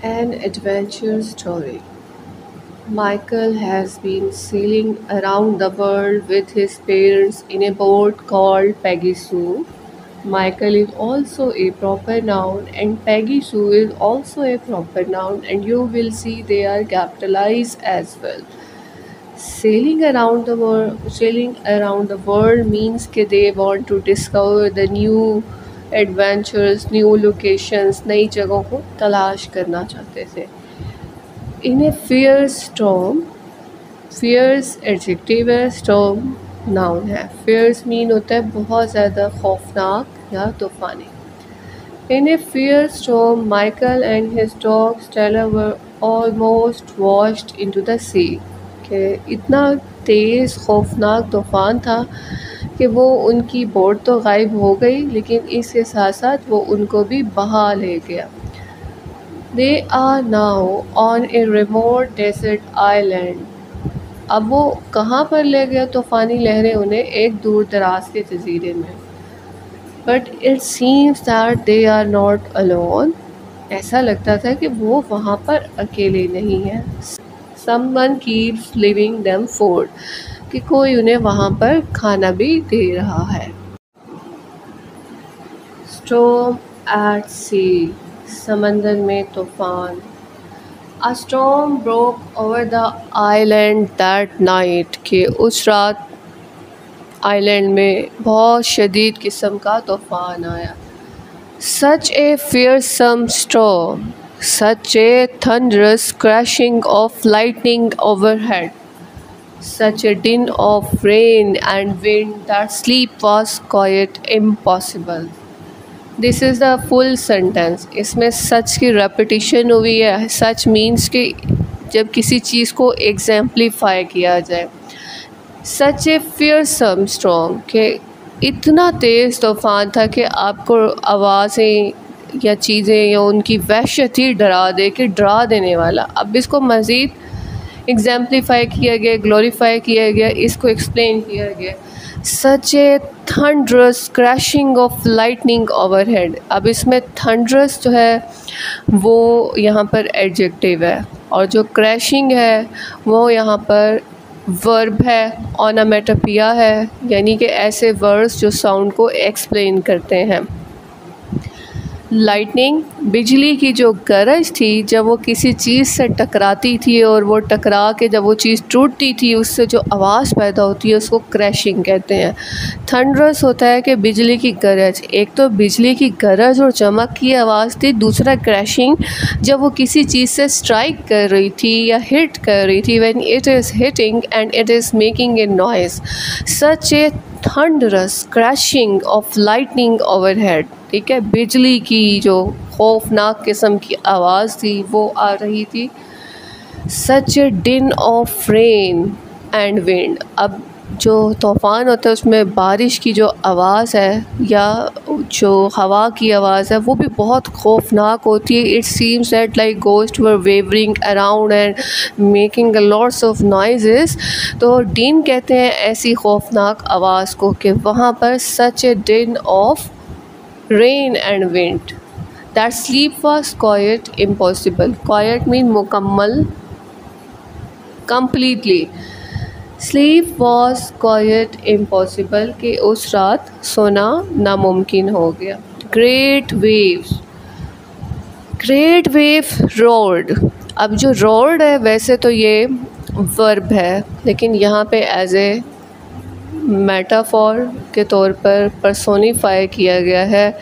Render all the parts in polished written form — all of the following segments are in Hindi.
An adventure story. Michael has been sailing around the world with his parents in a boat called Peggy Sue. Michael is also a proper noun and Peggy Sue is also a proper noun, and you will see they are capitalized as well. Sailing around the world means that they want to discover the new adventures, new locations, नई जगहों को तलाश करना चाहते थे. In a fierce storm, fierce adjective है, storm नाउन है. fierce मीन होता है बहुत ज़्यादा खौफनाक या तूफानी. In a fierce storm, Michael and his dog Stella were almost washed into the sea. कि इतना तेज़ खौफनाक तूफान था कि वो उनकी बोट तो गायब हो गई, लेकिन इसके साथ साथ वो उनको भी बहा ले गया. They are now on a remote desert island. अब वो कहाँ पर ले गया तूफ़ानी लहरें उन्हें? एक दूर दराज के जजीरे में. But it seems that they are not alone. ऐसा लगता था कि वो वहाँ पर अकेले नहीं हैं. Someone keeps giving them food. कि कोई उन्हें वहाँ पर खाना भी दे रहा है. Storm at sea. समंदर में तूफान. A storm broke over the island that night. कि उस रात आइलैंड में बहुत शदीद किस्म का तूफान आया. Such a fearsome storm, such a thunderous crashing of lightning overhead, such a din of rain and wind that sleep was quite impossible. This is the full sentence. इसमें सच की रेपिटिशन हुई है. सच मीन्स कि जब किसी चीज़ को एग्जाम्पलीफाई किया जाए. सच ए फियरसम स्ट्रॉन्ग कि इतना तेज़ तूफ़ान था कि आपको आवाज़ें या चीज़ें या उनकी वहशत ही डरा दे कि डरा देने वाला. अब इसको मज़ीद एग्जाम्पलीफाई किया गया, ग्लोरीफाई किया गया, इसको एक्सप्लेन किया गया. Such a thunderous crashing of lightning overhead. अब इसमें थंडरस जो है वो यहाँ पर एडजेक्टिव है, और जो क्रैशिंग है वो यहाँ पर वर्ब है, ऑनोमेटोपिया है, यानी कि ऐसे वर्ड्स जो साउंड को एक्सप्लेन करते हैं. लाइटनिंग, बिजली की जो गरज थी जब वो किसी चीज़ से टकराती थी और वो टकरा के जब वो चीज़ टूटती थी उससे जो आवाज़ पैदा होती है उसको क्रैशिंग कहते हैं. थंडरस होता है कि बिजली की गरज. एक तो बिजली की गरज और चमक की आवाज़ थी, दूसरा क्रैशिंग जब वो किसी चीज़ से स्ट्राइक कर रही थी या हिट कर रही थी. When it is hitting and it is making a noise. Such a thunderous crashing of lightning overhead. ठीक है, बिजली की जो खौफनाक किस्म की आवाज़ थी वो आ रही थी. सच ए डिन ऑफ रेन एंड विंड. अब जो तूफ़ान होता है उसमें बारिश की जो आवाज़ है या जो हवा की आवाज़ है वो भी बहुत खौफनाक होती है. It seems that like ghost were wavering around and making a lots of noises. तो डिन कहते हैं ऐसी खौफनाक आवाज़ को कि वहाँ पर सच ए डिन of rain and wind. That sleep was quite impossible. Quiet mean मुकम्मल, completely. Sleep was quite impossible कि उस रात सोना नामुमकिन हो गया. Great waves. Great wave roared. अब जो roared है वैसे तो ये वर्ब है, लेकिन यहाँ पे एज ए मेटाफॉर के तौर पर पर्सोनीफाई किया गया है,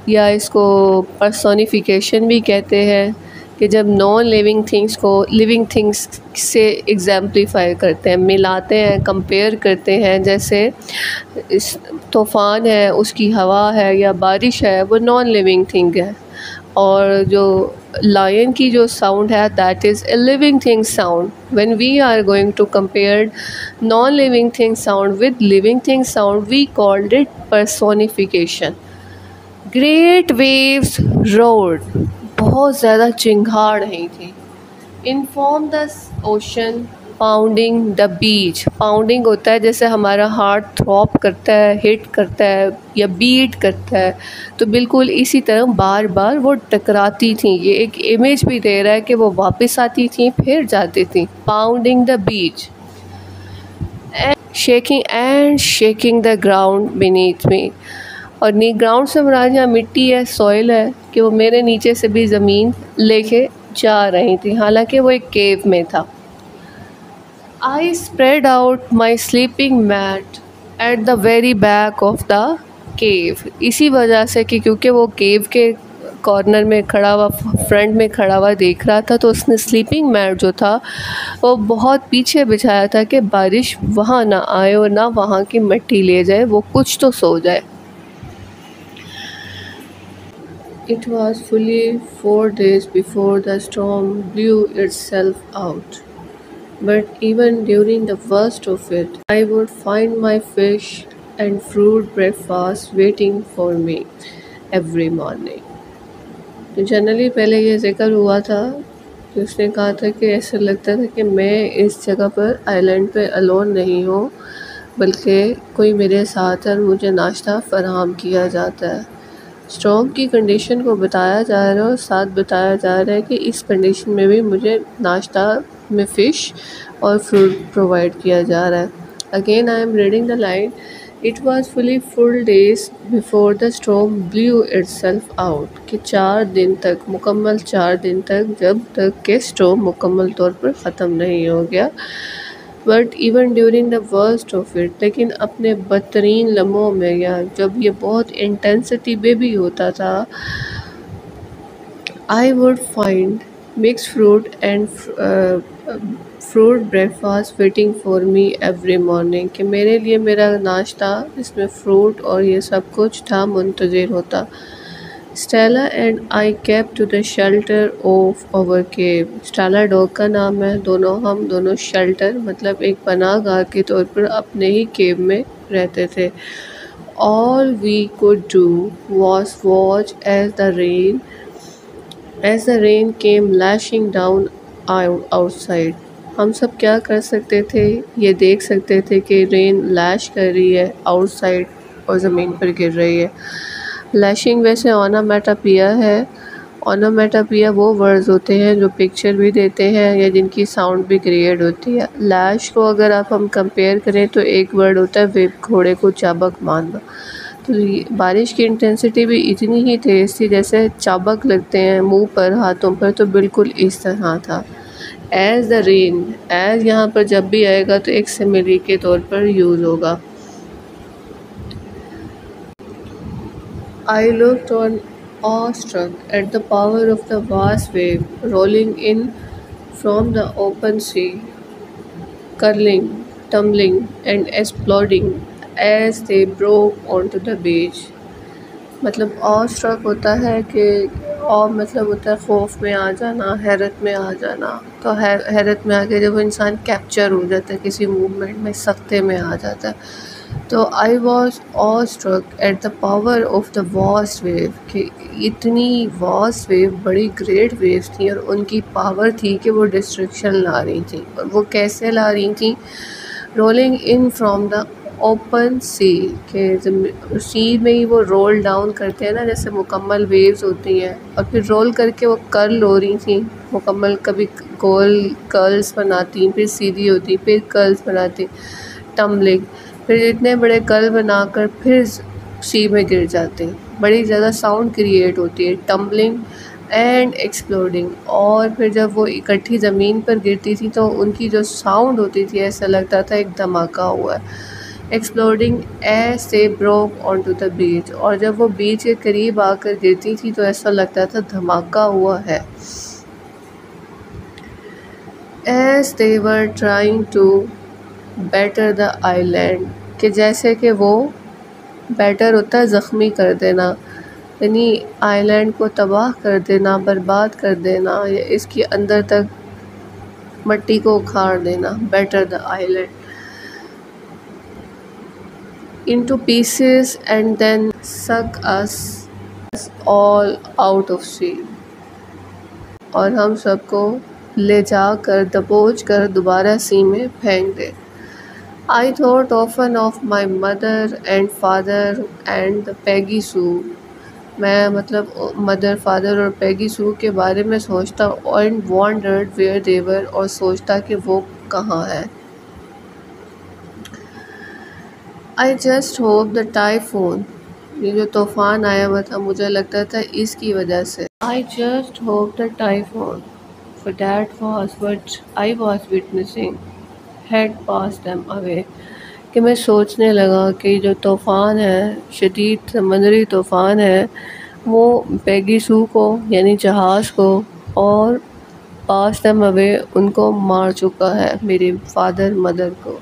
या इसको पर्सोनिफिकेशन भी कहते हैं कि जब नॉन लिविंग थिंग्स को लिविंग थिंग्स से एग्जाम्पलीफाई करते हैं, मिलाते हैं, कंपेयर करते हैं. जैसे इस तूफ़ान है, उसकी हवा है या बारिश है, वो नॉन लिविंग थिंग है. और जो लायन की जो साउंड है that is a living thing sound. When we are going to compare non living thing sound with living thing sound we called it personification. Great waves roared. बहुत ज़्यादा चिंगाड़ रही थी. Inform the ocean pounding the beach. Pounding होता है जैसे हमारा हार्ट थ्रॉप करता है, हिट करता है या बीट करता है, तो बिल्कुल इसी तरह बार बार वो टकराती थी। ये एक इमेज भी दे रहा है कि वो वापस आती थी फिर जाती थी। Pounding the beach and shaking the ground beneath me. और नी ग्राउंड से मुराद यहाँ मिट्टी है, सॉइल है, कि वो मेरे नीचे से भी ज़मीन लेके जा रही थी, हालांकि वो एक केव में था। I spread out my sleeping mat at the very back of the cave. इसी वजह से कि क्योंकि वो केव के कॉर्नर में खड़ा हुआ, फ्रंट में खड़ा हुआ देख रहा था, तो उसने स्लीपिंग मैट जो था वो बहुत पीछे बिछाया था कि बारिश वहाँ ना आए और ना वहाँ की मिट्टी ले जाए, वो कुछ तो सो जाए। It was fully 4 days before the storm blew itself out. But even during the worst of it, I would find my fish and fruit breakfast waiting for me every morning. तो जनरली पहले ये ज़िक्र हुआ था कि उसने कहा था कि ऐसा लगता था कि मैं इस जगह पर आइलैंड पे अलोन नहीं हूँ, बल्कि कोई मेरे साथ है और मुझे नाश्ता फराहम किया जाता है। स्टॉर्म की कंडीशन को बताया जा रहा है और साथ बताया जा रहा है कि इस कंडीशन में भी मुझे नाश्ता में फ़िश और फ्रूट प्रोवाइड किया जा रहा है। Again I am reading the line, it was fully full days before the storm blue itself out, कि 4 दिन तक, मुकम्मल 4 दिन तक, जब तक कि स्टॉर्म मुकम्मल तौर पर ख़त्म नहीं हो गया। But even during the worst of it, लेकिन अपने बदतरीन लम्हों में या जब ये बहुत इंटेंसिटी में भी होता था, I would find mix fruit and fruit breakfast waiting for me every morning, कि मेरे लिए मेरा नाश्ता इसमें फ्रूट और ये सब कुछ था, मुंतज़िर होता। Stella and I kept to the shelter of our cave. Stella dog का नाम है। हम दोनों शेल्टर मतलब एक पनाहगाह के तौर पर अपने ही केव में रहते थे। All we could do was watch as the rain came lashing down outside. हम सब क्या कर सकते थे, ये देख सकते थे कि रेन लैश कर रही है आउटसाइड और ज़मीन पर गिर रही है। लैशिंग वैसे ओनोमेटोपोइया है। ओनोमेटोपोइया वो वर्ड्स होते हैं जो पिक्चर भी देते हैं या जिनकी साउंड भी क्रिएट होती है। लैश को अगर हम कंपेयर करें तो एक वर्ड होता है व्हिप, घोड़े को चाबक मारना। तो बारिश की इंटेंसिटी भी इतनी ही तेज़ थी जैसे चाबक लगते हैं मुंह पर, हाथों पर, तो बिल्कुल इस तरह था। एज़ द रेन, एज़ यहाँ पर जब भी आएगा तो एक सिमिली के तौर पर यूज़ होगा। I looked on awestruck at the power of the vast wave rolling in from the open sea, curling, tumbling, and exploding as they broke onto the beach. मतलब ऑस्ट्रक होता है कि और मतलब होता है खौफ में आ जाना, हैरत में आ जाना। तो हैरत में आके जब इंसान कैप्चर हो जाता है किसी मूवमेंट में, सख्ते में आ जाता है, तो I was awestruck at the power of the vast wave, कि इतनी वास्ट वेव, बड़ी ग्रेट वेव्स थी और उनकी पावर थी कि वो डिस्ट्रक्शन ला रही थी। और वो कैसे ला रही थी? Rolling in from the open sea, के सी में ही वो रोल डाउन करते हैं ना, जैसे मुकम्मल वेव्स होती हैं, और फिर रोल करके वो कर्ल हो रही थी मुकम्मल, कभी गोल कर्ल्स बनाती, फिर सीधी होती, फिर कर्ल्स बनाती, टम्बलिंग, फिर इतने बड़े कर्ल बनाकर फिर सी में गिर जाते हैं। बड़ी ज़्यादा साउंड क्रिएट होती है, टम्बलिंग एंड एक्सप्लोडिंग। और फिर जब वो इकट्ठी ज़मीन पर गिरती थी तो उनकी जो साउंड होती थी ऐसा लगता था एक धमाका हुआ है। Exploding as they broke on to the beach, और जब वो बीच के करीब आकर गिरती थी तो ऐसा लगता था धमाका हुआ है। As they were trying to batter the island, कि जैसे कि वो बेटर होता है ज़ख्मी कर देना, यानी आइलैंड को तबाह कर देना, बर्बाद कर देना, या इसके अंदर तक मट्टी को उखाड़ देना। Better the island into pieces and then suck us all out of sea, और हम सबको ले जाकर दबोच कर दोबारा सी में फेंक दे। I thought often of my mother and father and the Peggy Sue. मैं मतलब मदर, फादर और पेगी सू के बारे में सोचता एंड वॉन्डर्ड वेयर देवर, और सोचता कि वो कहाँ है। I just hope the typhoon, ये जो तूफ़ान आया हुआ था मुझे लगता था इसकी वजह से। I just hope the typhoon, for that was what I was witnessing, had passed them away। कि मैं सोचने लगा कि जो तूफ़ान है, शदीद समंदरी तूफ़ान है, वो पेगी सू को यानी जहाज़ को और पास देम अवे उनको मार चुका है, मेरे फादर मदर को।